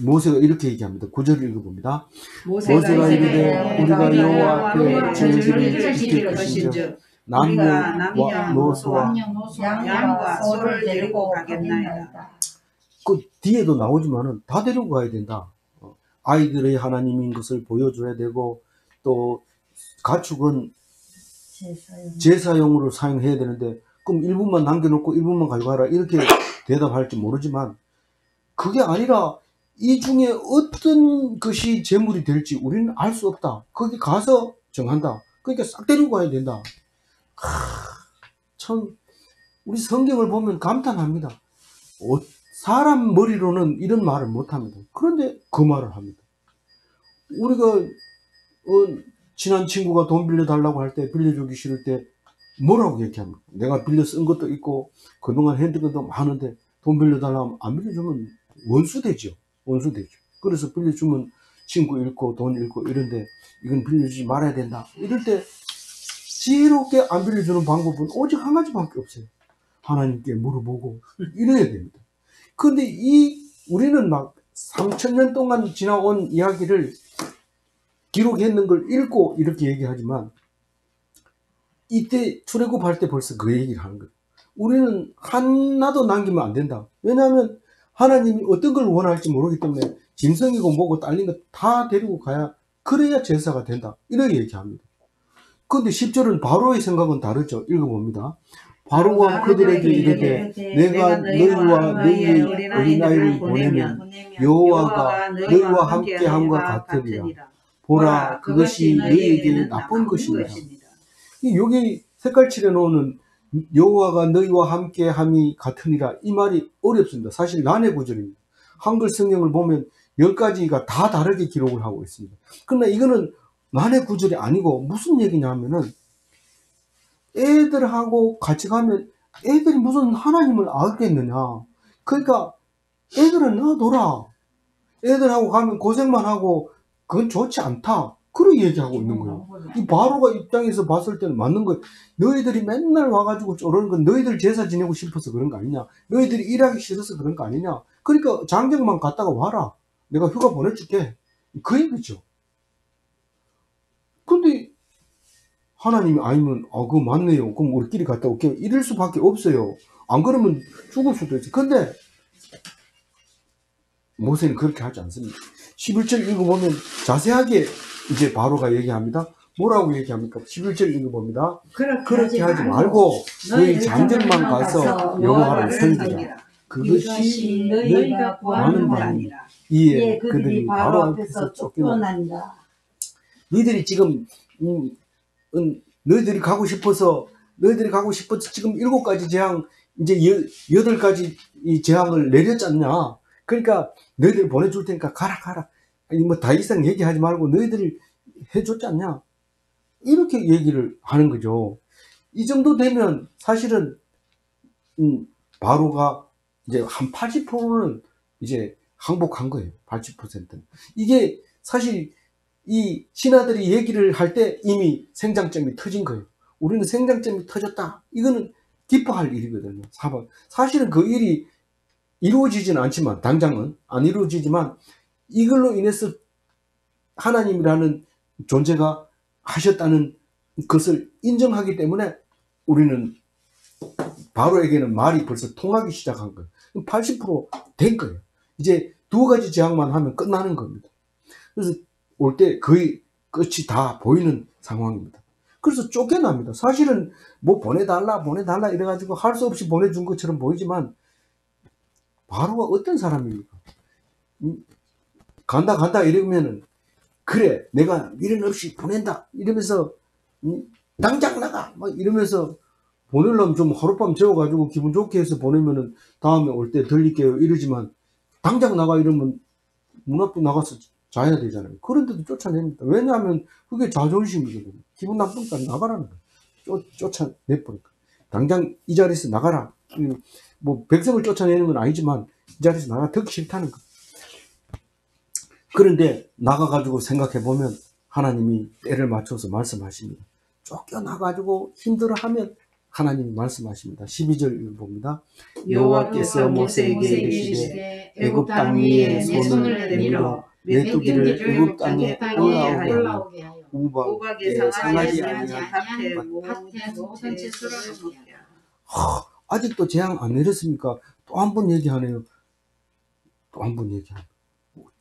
모세가 이렇게 얘기합니다. 9절 읽어봅니다. 모세가 이르되 우리가 여호와 앞에 제일을 지킬 것인즉 남녀와 노소와 양과 소를 데리고 가겠나이다. 그 뒤에도 나오지만은 다 데리고 가야 된다. 아이들의 하나님인 것을 보여줘야 되고, 또 가축은 제사용으로 사용해야 되는데, 그럼 일부만 남겨놓고 일부만 가져가라 이렇게 대답할지 모르지만, 그게 아니라 이 중에 어떤 것이 제물이 될지 우리는 알 수 없다. 거기 가서 정한다. 그러니까 싹 데리고 가야 된다. 참 우리 성경을 보면 감탄합니다. 사람 머리로는 이런 말을 못합니다. 그런데 그 말을 합니다. 우리가 친한 친구가 돈 빌려달라고 할 때, 빌려주기 싫을 때 뭐라고 얘기합니까? 내가 빌려 쓴 것도 있고 그동안 했던 것도 많은데 돈 빌려달라고 하면 안 빌려주면 원수되죠. 그래서 빌려주면 친구 잃고 돈 잃고 이런데 이건 빌려주지 말아야 된다. 이럴 때 지혜롭게 안 빌려주는 방법은 오직 한 가지밖에 없어요. 하나님께 물어보고 이래야 됩니다. 근데 우리는 막 3000년 동안 지나온 이야기를 기록했는 걸 읽고 이렇게 얘기하지만, 이때 출애굽할 때 벌써 그 얘기를 하는 거예요. 우리는 하나도 남기면 안 된다. 왜냐하면 하나님이 어떤 걸 원할지 모르기 때문에 짐승이고 뭐고 딸린 거 다 데리고 가야, 그래야 제사가 된다. 이렇게 얘기합니다. 그런데 10절은 바로의 생각은 다르죠. 읽어봅니다. 바로가 그들에게 이르되 내가 너희와 너희의 어린아이를 보내면 여호와가 너희와 함께함과 같으리라. 보라, 그것이 너희에게 나쁜 것이니라. 여기 색깔 칠해 놓는 여호와가 너희와 함께함이 같으니라, 이 말이 어렵습니다. 사실 난해 구절입니다. 한글 성경을 보면 10가지가 다 다르게 기록을 하고 있습니다. 그러나 이거는 난해 구절이 아니고 무슨 얘기냐면은, 애들하고 같이 가면 애들이 무슨 하나님을 알겠느냐. 그러니까 애들은 놔둬라. 애들하고 가면 고생만 하고 그건 좋지 않다. 그런 얘기하고 있는 거예요. 이 바로가 입장에서 봤을 때는 맞는 거예요. 너희들이 맨날 와가지고 저러는 건 너희들 제사 지내고 싶어서 그런 거 아니냐. 너희들이 일하기 싫어서 그런 거 아니냐. 그러니까 장정만 갔다가 와라. 내가 휴가 보내줄게. 그 얘기죠. 근데 하나님이 아니면 그거 맞네요. 그럼 우리끼리 갔다 올게요. 이럴 수밖에 없어요. 안 그러면 죽을 수도 있어요. 근데 모세는 그렇게 하지 않습니다. 11절 읽어보면 자세하게 이제 바로가 얘기합니다. 뭐라고 얘기합니까? 11절 읽어봅니다. 그렇게 하지 말고 너희 장정만 가서 여호와를 섬기라. 그것이 너희가 구하는 바니라. 이에 그들이 바로 앞에서 쫓겨나니라. 니들이 지금 너희들이 가고 싶어서 지금 7가지 재앙, 이제 8가지 이 재앙을 내렸잖냐. 그러니까 너희들 보내줄 테니까 가라. 뭐 더 이상 얘기하지 말고 너희들이 해줬지 않냐. 이렇게 얘기를 하는 거죠. 이 정도 되면 사실은 바로가 이제 한 80%는 이제 항복한 거예요. 80%는. 이게 사실 이 신하들이 얘기를 할 때 이미 생장점이 터진 거예요. 우리는 생장점이 터졌다. 이거는 기뻐할 일이거든요. 사실은 그 일이 이루어지지는 않지만, 당장은 안 이루어지지만, 이걸로 인해서 하나님이라는 존재가 하셨다는 것을 인정하기 때문에 우리는 바로에게는 말이 벌써 통하기 시작한 거예요. 80%된 거예요. 이제 2가지 재앙만 하면 끝나는 겁니다. 그래서 올 때 거의 끝이 다 보이는 상황입니다. 그래서 쫓겨납니다. 사실은 뭐 보내달라 이래가지고 할 수 없이 보내준 것처럼 보이지만, 바로가 어떤 사람입니까? 간다 이러면은, 그래 내가 미련 없이 보낸다 이러면서 당장 나가 막 이러면서 보내려면 좀 하룻밤 재워가지고 기분 좋게 해서 보내면은 다음에 올 때 들릴게요 이러지만, 당장 나가 이러면 문 앞에 나가서 자야 되잖아요. 그런데도 쫓아냅니다. 왜냐하면 그게 자존심이거든요. 기분 나쁘니까 나가라는 거예요. 쫓아내버리니까. 당장 이 자리에서 나가라. 뭐 백성을 쫓아내는 건 아니지만 이 자리에서 나가 듣기 싫다는 거예요. 그런데 나가가지고 생각해보면 하나님이 때를 맞춰서 말씀하십니다. 쫓겨나가지고 힘들어하면 하나님이 말씀하십니다. 12절 봅니다. 여호와께서 모세에게 이르시되 애굽 땅 위에 내 손을 내밀어 메뚜기를 애굽 땅에 올라오게 하여 우박에 상하지 아니한 밭에 모든 채소를 먹게 하여. 아직도 재앙 안 내렸습니까? 또 한 번 얘기하네요.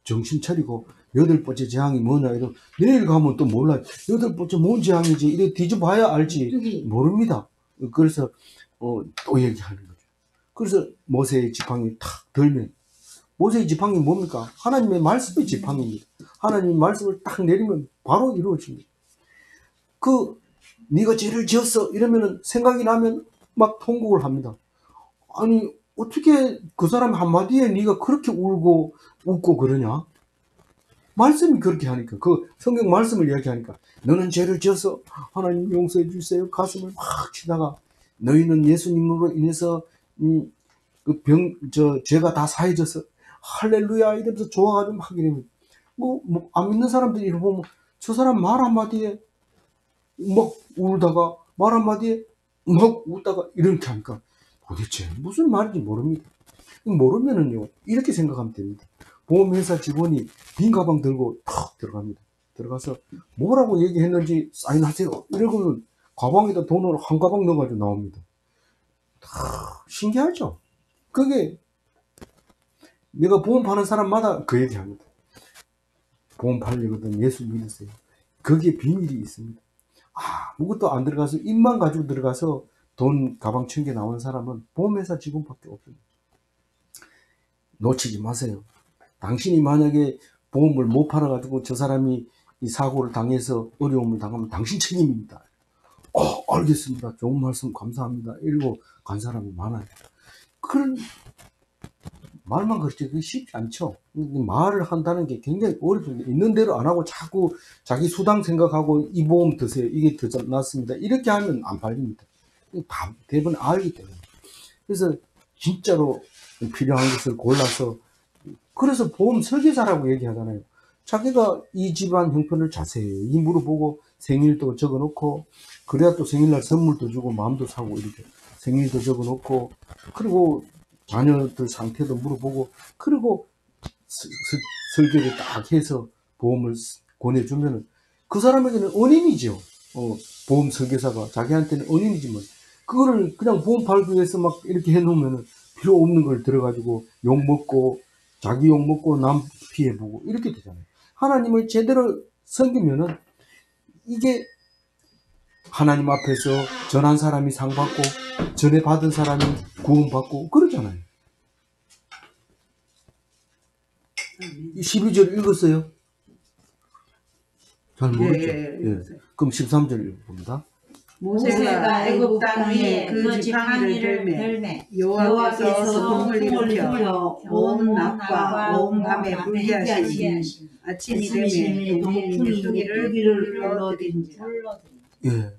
정신 차리고 8번째 재앙이 뭐냐 이러 내일 가면 또 몰라. 8번째 뭔 재앙인지 이래 뒤져봐야 알지 모릅니다. 그래서 또 얘기하는 거죠. 그래서 모세의 지팡이 탁 들면, 모세의 지팡이 뭡니까? 하나님의 말씀의 지팡이입니다. 하나님의 말씀을 딱 내리면 바로 이루어집니다. 네가 죄를 지었어 이러면은 생각이 나면 막 통곡을 합니다. 아니 어떻게 그 사람 한마디에 네가 그렇게 울고 웃고 그러냐? 말씀이 그렇게 하니까, 그 성경 말씀을 이야기하니까, 너는 죄를 지어서 하나님 용서해 주세요 가슴을 막 치다가, 너희는 예수님으로 인해서 죄가 다 사해져서 할렐루야 이러면서 좋아가지고 막 이러면, 안 믿는 사람들이 이러고 보면 저 사람 말 한마디에 막 울다가 말 한마디에 막 웃다가 이렇게 하니까 도대체 무슨 말인지 모릅니다. 모르면은요 이렇게 생각하면 됩니다. 보험회사 직원이 빈 가방 들고 탁 들어갑니다. 들어가서 뭐라고 얘기했는지 사인하세요 이러고는 가방에다 돈을 한 가방 넣어가지고 나옵니다. 신기하죠? 그게 내가 보험 파는 사람마다 그 얘기합니다. 보험 팔리거든 예수 믿으세요. 거기에 비밀이 있습니다. 아무것도 안 들어가서 입만 가지고 들어가서 돈 가방 챙겨 나온 사람은 보험회사 직원밖에 없습니다. 놓치지 마세요. 당신이 만약에 보험을 못 팔아가지고 저 사람이 이 사고를 당해서 어려움을 당하면 당신 책임입니다. 알겠습니다. 좋은 말씀 감사합니다. 이러고 간 사람이 많아요. 그런 말만 그렇지 그게 쉽지 않죠. 말을 한다는 게 굉장히 어렵습니다. 있는 대로 안 하고 자꾸 자기 수당 생각하고 이 보험 드세요. 이게 더 낫습니다. 이렇게 하면 안 팔립니다. 대부분 알기 때문에. 그래서 진짜로 필요한 것을 골라서, 그래서 보험 설계사라고 얘기하잖아요. 자기가 이 집안 형편을 자세히 물어보고 생일도 적어놓고, 그래야 또 생일날 선물도 주고 마음도 사고 이렇게 생일도 적어놓고, 그리고 자녀들 상태도 물어보고, 그리고 설계를 딱 해서 보험을 권해주면은 그 사람에게는 은인이죠. 보험 설계사가 자기한테는 은인이지만, 그거를 그냥 보험 팔기 위해서 막 이렇게 해놓으면은 필요 없는 걸 들어가지고 욕먹고, 자기 욕먹고 남 피해보고 이렇게 되잖아요. 하나님을 제대로 섬기면은 이게 하나님 앞에서 전한 사람이 상 받고 전에 받은 사람이 구원받고 그러잖아요. 12절 읽었어요? 잘 모르죠. 예. 그럼 13절 읽어봅니다. 모세가 애굽 땅 위에 그 지팡이를 들매 여호와께서 동을 일으켜 온 낮과 온 밤에 불게 하시니 아침이 되면 동이 메뚜기를 불러들인지라. 예.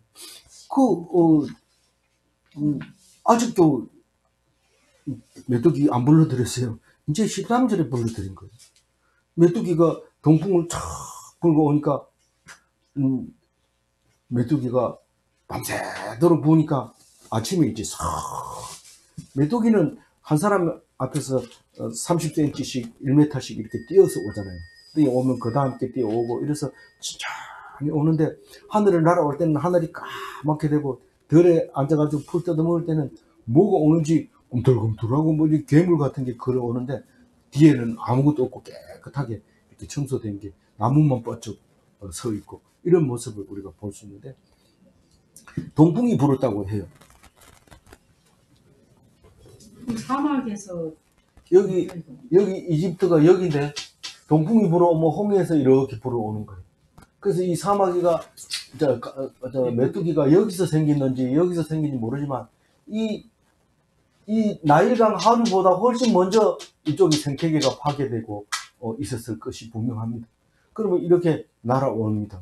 아직도 메뚜기 안 불러드렸어요. 이제 13절에 불러드린 거예요. 메뚜기가 동풍을 촥 불고 오니까, 메뚜기가 밤새도록 부으니까 아침에 이제 싹, 메뚜기는 한 사람 앞에서 30cm씩, 1m씩 이렇게 뛰어서 오잖아요. 뛰어오면 그 다음 게 뛰어오고, 이래서 천천히 오는데, 하늘을 날아올 때는 하늘이 까맣게 되고, 들에 앉아가지고 풀 뜯어먹을 때는 뭐가 오는지 꿈틀꿈틀하고 뭐 괴물 같은 게 걸어오는데, 뒤에는 아무것도 없고 깨끗하게 이렇게 청소된 게 나무만 뻗쩍 서 있고, 이런 모습을 우리가 볼 수 있는데, 동풍이 불었다고 해요. 사막에서 여기 이집트가 여기인데, 동풍이 불어오면 홍해에서 이렇게 불어오는 거예요. 그래서 이 사마귀가, 메뚜기가 여기서 생겼는지 여기서 생긴지 모르지만, 이 나일강 하류보다 훨씬 먼저 이쪽이 생태계가 파괴되고 있었을 것이 분명합니다. 그러면 이렇게 날아옵니다.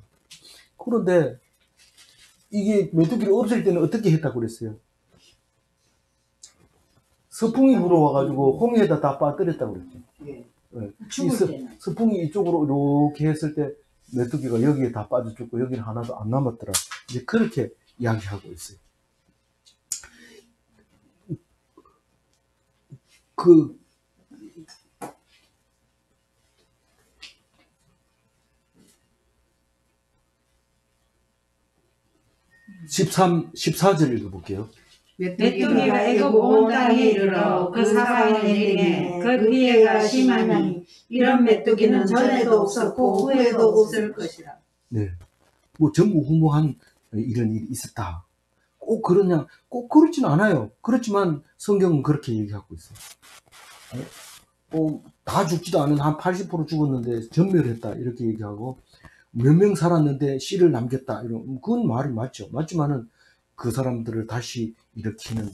그런데 이게 메뚜기를 없앨 때는 어떻게 했다고 그랬어요? 서풍이 불어와가지고 홍해에다 다 빠뜨렸다고 그랬죠. 예. 죽을 때는. 서풍이 이쪽으로 이렇게 했을 때 메뚜기가 여기에 다 빠져 죽고 여기는 하나도 안 남았더라. 이제 그렇게 이야기하고 있어요. 그 14절 읽어볼게요. 메뚜기가 애굽 온 땅에 이르러 그 사방에 내리매 그 피해가 심하니 이런 메뚜기는 전에도 없었고 후에도 없을 것이라. 네. 뭐 전무후무한 이런 일이 있었다. 꼭 그러냐? 꼭 그렇진 않아요. 그렇지만 성경은 그렇게 얘기하고 있어요. 다 죽지도 않은 한 80% 죽었는데 전멸했다. 이렇게 얘기하고 몇 명 살았는데 씨를 남겼다. 그건 말이 맞죠. 맞지만은 그 사람들을 다시 일으키는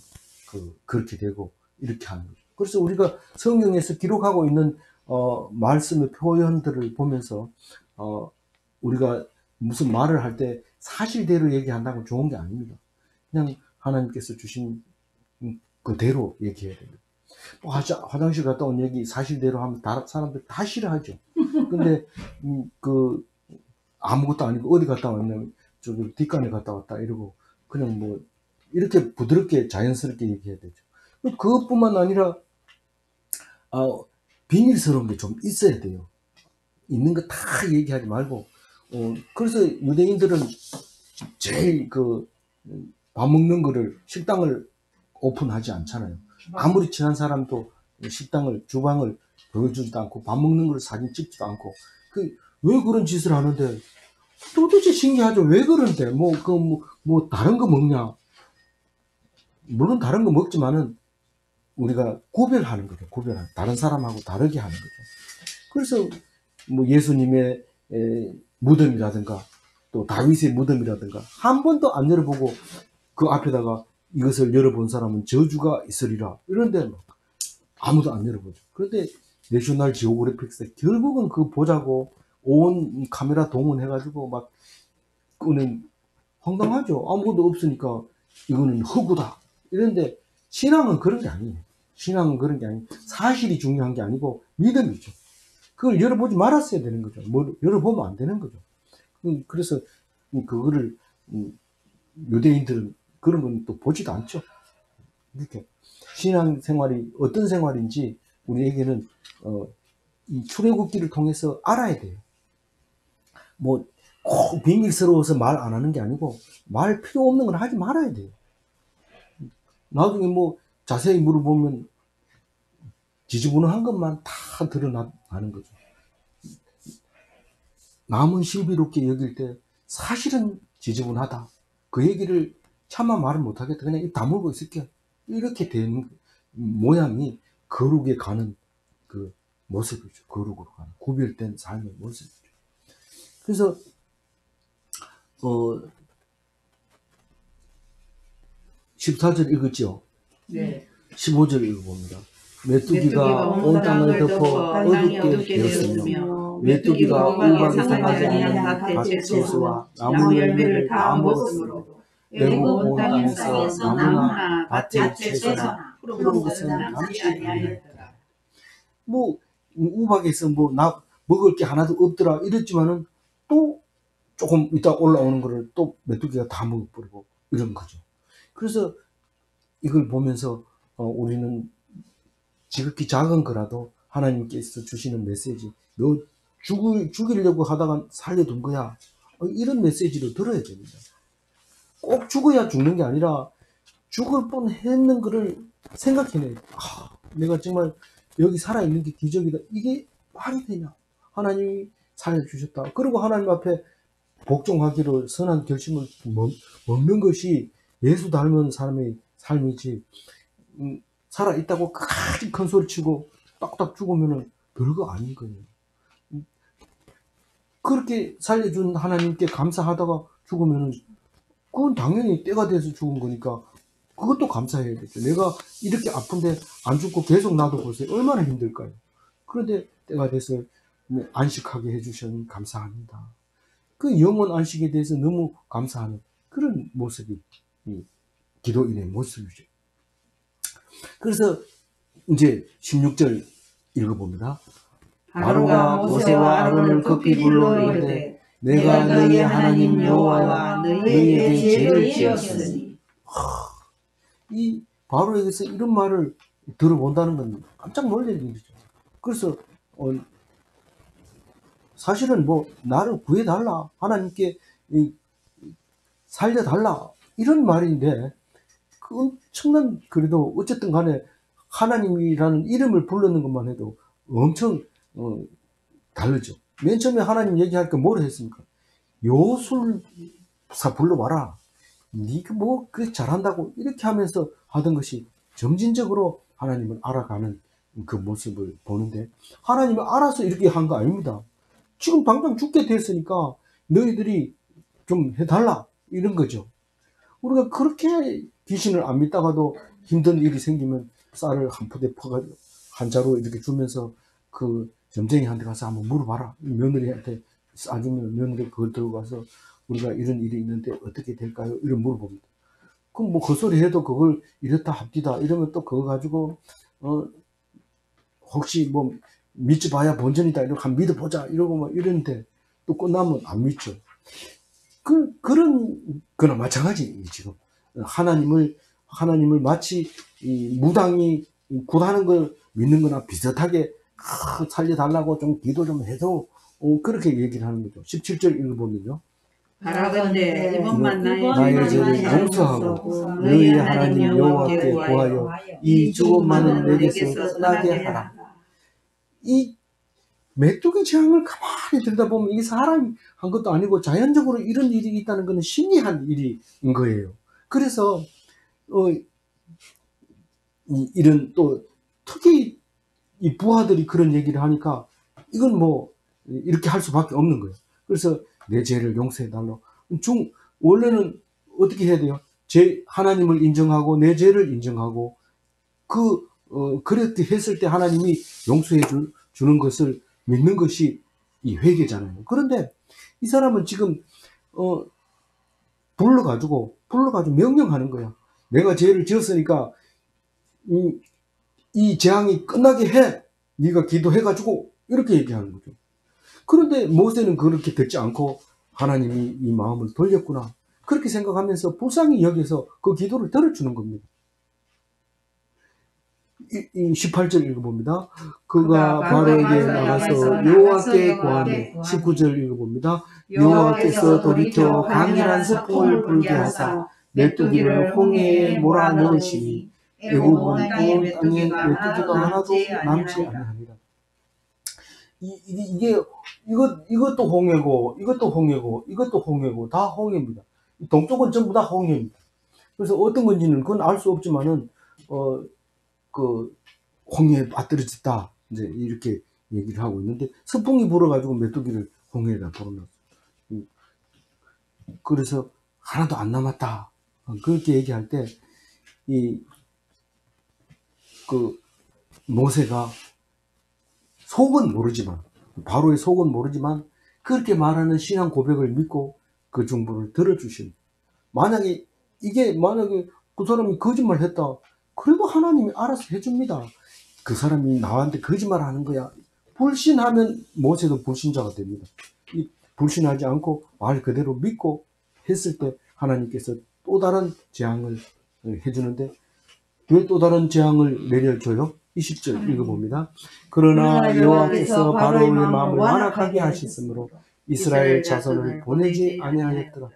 그렇게 되고 이렇게 하는 거죠. 그래서 우리가 성경에서 기록하고 있는 말씀의 표현들을 보면서 우리가 무슨 말을 할 때 사실대로 얘기한다고 좋은 게 아닙니다. 그냥 하나님께서 주신 그대로 얘기해야 됩니다. 화장실 갔다 온 얘기 사실대로 하면 사람들 다 싫어하죠. 근데 아무것도 아니고 어디 갔다 왔냐면 저기 뒷간에 갔다 왔다 이러고 그냥 뭐 이렇게 부드럽게 자연스럽게 얘기해야 되죠. 그것뿐만 아니라 비밀스러운 게 좀 있어야 돼요. 있는 거 다 얘기하지 말고 그래서 유대인들은 제일 밥 먹는 거를 식당을 오픈하지 않잖아요. 아무리 친한 사람도 주방을 보여주지도 않고 밥 먹는 걸 사진 찍지도 않고 왜 그런 짓을 하는데 도대체 신기하죠. 왜 그런데 뭐 다른 거 먹냐? 물론 다른 거 먹지만은 우리가 구별하는 거죠. 다른 사람하고 다르게 하는 거죠. 그래서 뭐 예수님의 무덤이라든가 또 다윗의 무덤이라든가 한 번도 안 열어보고 그 앞에다가 이것을 열어본 사람은 저주가 있으리라 이런데 아무도 안 열어보죠. 그런데 내셔널 지오그래픽스 결국은 그거 보자고 온 카메라 동원해가지고 막 그거는 황당하죠. 아무것도 없으니까 이거는 허구다 이런데 신앙은 그런 게 아니에요. 신앙은 그런 게 아니에요. 사실이 중요한 게 아니고 믿음이죠. 그걸 열어보지 말았어야 되는 거죠. 뭘 열어보면 안 되는 거죠. 그래서 그거를 유대인들은 그런 건 또 보지도 않죠. 이렇게 신앙 생활이 어떤 생활인지 우리에게는 이 출애굽기를 통해서 알아야 돼요. 뭐 꼭 비밀스러워서 말 안 하는 게 아니고 말 필요 없는 건 하지 말아야 돼요. 나중에 뭐 자세히 물어보면 지지부능한 것만 다 드러나는 거죠. 남은 신비롭게 여길 때 사실은 지지분하다. 그 얘기를 차마 말을 못하겠다. 그냥 입 다물고 있을게. 이렇게 되는 모양이 거룩에 가는 모습이죠. 거룩으로 가는 구별된 삶의 모습이죠. 그래서 14절 읽었죠? 네. 15절 읽어봅니다. 메뚜기가 메뚜기가 온 땅을 덮어 땅이 어둡게 되었으며 되었으며 메뚜기가 우박에 상하지 아니한 않은 밭의 밭채소와 나무 나무 열매를 열매를 다 다 먹었으므로 먹었으므로 애굽 온 땅에서 땅에서 나무나 밭의 밭의 채소나 채소나 푸른 푸른 것은 것은 남지 남지 아니하였더라. 뭐 우박에서 뭐 나 먹을 게 하나도 없더라 이랬지만은 또 조금 이따 올라오는 거를 또 메뚜기가 다 먹어버리고 이런 거죠. 그래서 이걸 보면서 우리는 지극히 작은 거라도 하나님께서 주시는 메시지, 너 죽이려고 하다가 살려둔 거야, 이런 메시지로 들어야 됩니다. 꼭 죽어야 죽는 게 아니라 죽을 뻔했는 거를 생각해내. 내가 정말 여기 살아있는 게 기적이다. 이게 말이 되냐? 하나님이 살려주셨다. 그리고 하나님 앞에 복종하기로 선한 결심을 먹는 것이 예수 닮은 사람의 삶이지, 살아있다고 끝까지 큰 소리 치고 딱딱 죽으면 별거 아닌 거예요. 그렇게 살려준 하나님께 감사하다가 죽으면 그건 당연히 때가 돼서 죽은 거니까 그것도 감사해야겠죠. 내가 이렇게 아픈데 안 죽고 계속 놔둬보세요. 얼마나 힘들까요? 그런데 때가 돼서 안식하게 해주셔서 감사합니다. 그 영원 안식에 대해서 너무 감사하는 그런 모습이 기도인의 모습이죠. 그래서 이제 16절 읽어봅니다. 바로가 모세와 아론을 급히 불러 이르되 내가 너희의 하나님 여호와와 너희에게 죄를 지었으니. 이 바로에게서 이런 말을 들어본다는 건 깜짝 놀랄 일이죠. 그래서 사실은 뭐 나를 구해달라, 하나님께 살려달라 이런 말인데 그 엄청난, 그래도 어쨌든 간에 하나님이라는 이름을 부르는 것만 해도 엄청 다르죠. 맨 처음에 하나님 얘기할 때 뭐를 했습니까? 요술사 불러봐라. 니가 뭐 그렇게 잘한다고 이렇게 하면서 하던 것이 점진적으로 하나님을 알아가는 그 모습을 보는데, 하나님은 알아서 이렇게 한 거 아닙니다. 지금 당장 죽게 됐으니까 너희들이 좀 해달라 이런 거죠. 우리가 그렇게 귀신을 안 믿다가도 힘든 일이 생기면 쌀을 한 포대 퍼가지고 한 자루 이렇게 주면서 그 점쟁이한테 가서 한번 물어봐라. 며느리한테 싸주면 며느리 그걸 들고 가서 우리가 이런 일이 있는데 어떻게 될까요? 이런 물어봅니다. 그럼 뭐 그 소리 해도 그걸 이렇다 합디다 이러면 또 그거 가지고 혹시 뭐 믿지 봐야 본전이다 이러고 한 믿어보자 이러고 막 이러는데 또 끝나면 안 믿죠. 그런 거나 마찬가지. 지금 하나님을 마치 무당이 굿하는 걸 믿는 거나 비슷하게 살려달라고 좀 기도 좀 해도 그렇게 얘기를 하는 거죠. 17절 읽어보면요. 바라건대 이번만 나의 죄를 용서하고 너희 하나님 여호와께 구하여 이 죽음만은 내게서 떠나게 하라. 이 메뚜기 재앙을 가만히 들여다보면 이게 사람이 한 것도 아니고 자연적으로 이런 일이 있다는 것은 신기한 일인 거예요. 그래서 이런 또 특히 이 부하들이 그런 얘기를 하니까 이건 뭐 이렇게 할 수밖에 없는 거예요. 그래서 내 죄를 용서해달라고. 원래는 어떻게 해야 돼요? 하나님을 인정하고 내 죄를 인정하고 그렇게 했을 때 하나님이 용서해 주는 것을 믿는 것이 이 회개잖아요. 그런데 이 사람은 지금 불러가지고 명령하는 거야. 내가 죄를 지었으니까 이 재앙이 끝나게 해. 네가 기도해가지고 이렇게 얘기하는 거죠. 그런데 모세는 그렇게 듣지 않고 하나님이 이 마음을 돌렸구나 그렇게 생각하면서 불쌍히 여겨서 그 기도를 들어주는 겁니다. 18절 읽어봅니다. 그가 바로에게 나가서 여호와께 구하매. 19절 읽어봅니다. 여호와께서 돌이켜 강렬한 서풍을 불게 하사 메뚜기를 홍해에 몰아넣으시니 애굽 온 땅에 메뚜기가 하나도 남지 아니하니라. 이것도 홍해고 이것도 홍해고 이것도 홍해고 다 홍해입니다. 동쪽은 전부 다 홍해입니다. 그래서 어떤 건지는 그건 알 수 없지만은 그 홍해에 빠뜨려졌다 이제 이렇게 얘기를 하고 있는데, 서풍이 불어가지고 메뚜기를 홍해에다 불어넣었어요. 그래서 하나도 안 남았다. 그렇게 얘기할 때, 모세가 속은 모르지만, 바로의 속은 모르지만, 그렇게 말하는 신앙 고백을 믿고 그 중보를 들어주신. 만약에 그 사람이 거짓말 했다. 그래도 하나님이 알아서 해줍니다. 그 사람이 나한테 거짓말 하는 거야. 불신하면 모세도 불신자가 됩니다. 불신하지 않고 말 그대로 믿고 했을 때 하나님께서 또 다른 재앙을 해주는데, 왜 또 다른 재앙을 내려줘요? 20절 읽어봅니다. 그러나 여호와께서 바로의 마음을 완악하게 하셨으므로 이스라엘 자손을 보내지 아니하였더라.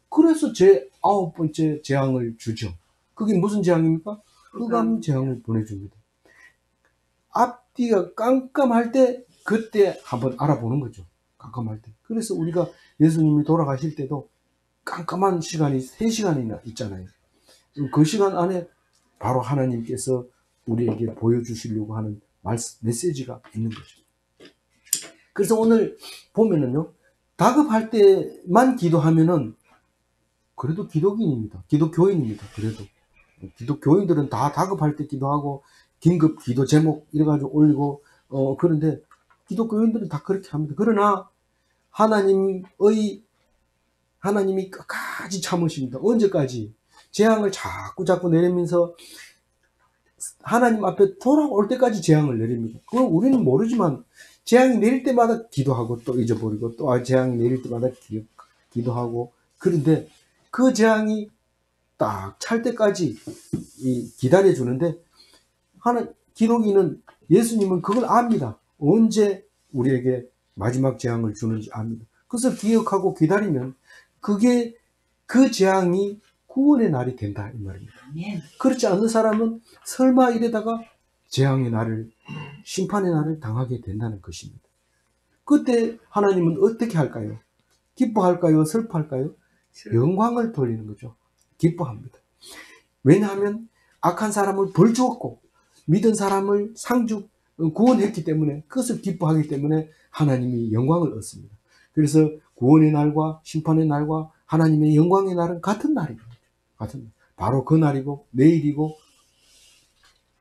그래서 제 9번째 재앙을 주죠. 그게 무슨 재앙입니까? 흑암 재앙을 보내줍니다. 앞뒤가 깜깜할 때 그때 한번 알아보는 거죠. 깜깜할 때. 그래서 우리가 예수님이 돌아가실 때도 깜깜한 시간이 3시간이나 있잖아요. 그 시간 안에 바로 하나님께서 우리에게 보여주시려고 하는 메시지가 있는 거죠. 그래서 오늘 보면은요, 다급할 때만 기도하면은 그래도 기독인입니다. 기독교인입니다. 그래도 기독교인들은 다 다급할 때 기도하고 긴급 기도 제목 이래가지고 올리고 그런데 기독교인들은 다 그렇게 합니다. 그러나 하나님이 끝까지 참으십니다. 언제까지? 재앙을 자꾸 내리면서 하나님 앞에 돌아올 때까지 재앙을 내립니다. 그걸 우리는 모르지만 재앙이 내릴 때마다 기도하고 또 잊어버리고 또 재앙이 내릴 때마다 기도하고, 그런데 그 재앙이 딱 찰 때까지 기다려주는데, 기독인은, 예수님은 그걸 압니다. 언제 우리에게 마지막 재앙을 주는지 압니다. 그래서 기억하고 기다리면 그 재앙이 구원의 날이 된다 이 말입니다. 그렇지 않는 사람은 설마 이러다가 재앙의 날을, 심판의 날을 당하게 된다는 것입니다. 그때 하나님은 어떻게 할까요? 기뻐할까요? 슬퍼할까요? 영광을 돌리는 거죠. 기뻐합니다. 왜냐하면 악한 사람을 벌 주었고 믿은 사람을 구원했기 때문에, 그것을 기뻐하기 때문에 하나님이 영광을 얻습니다. 그래서 구원의 날과 심판의 날과 하나님의 영광의 날은 같은 날입니다. 바로 그 날이고 내일이고,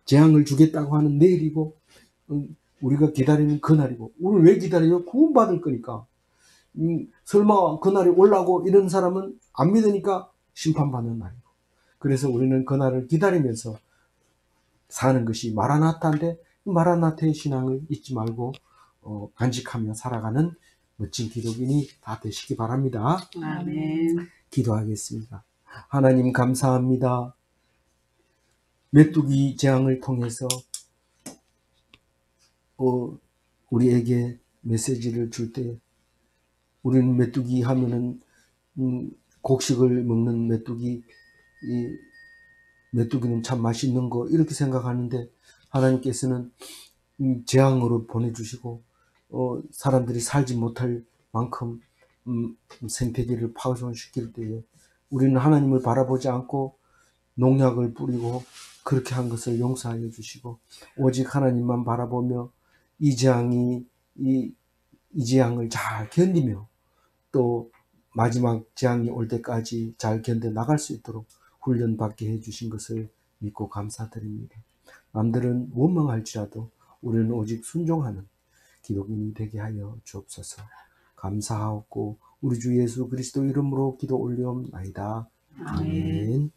재앙을 주겠다고 하는 내일이고, 우리가 기다리는 그 날이고. 우리는 왜 기다려요? 구원받을 거니까. 설마 그 날이 올라고 이런 사람은 안 믿으니까 심판받는 날이고. 그래서 우리는 그 날을 기다리면서 사는 것이 마라나타인데, 마라나타의 신앙을 잊지 말고 간직하며 살아가는 멋진 기독인이 다 되시기 바랍니다. 아멘. 기도하겠습니다. 하나님 감사합니다. 메뚜기 재앙을 통해서 우리에게 메시지를 줄 때, 우리는 메뚜기 하면은 곡식을 먹는 메뚜기는 참 맛있는 거 이렇게 생각하는데, 하나님께서는 재앙으로 보내주시고 사람들이 살지 못할 만큼 생태계를 파손시킬 때에 우리는 하나님을 바라보지 않고 농약을 뿌리고 그렇게 한 것을 용서하여 주시고, 오직 하나님만 바라보며 이 재앙을 잘 견디며 또 마지막 재앙이 올 때까지 잘 견뎌 나갈 수 있도록 훈련받게 해주신 것을 믿고 감사드립니다. 남들은 원망할지라도 우리는 오직 순종하는 기독인이 되게 하여 주옵소서. 감사하옵고 우리 주 예수 그리스도 이름으로 기도 올리옵나이다. 아멘.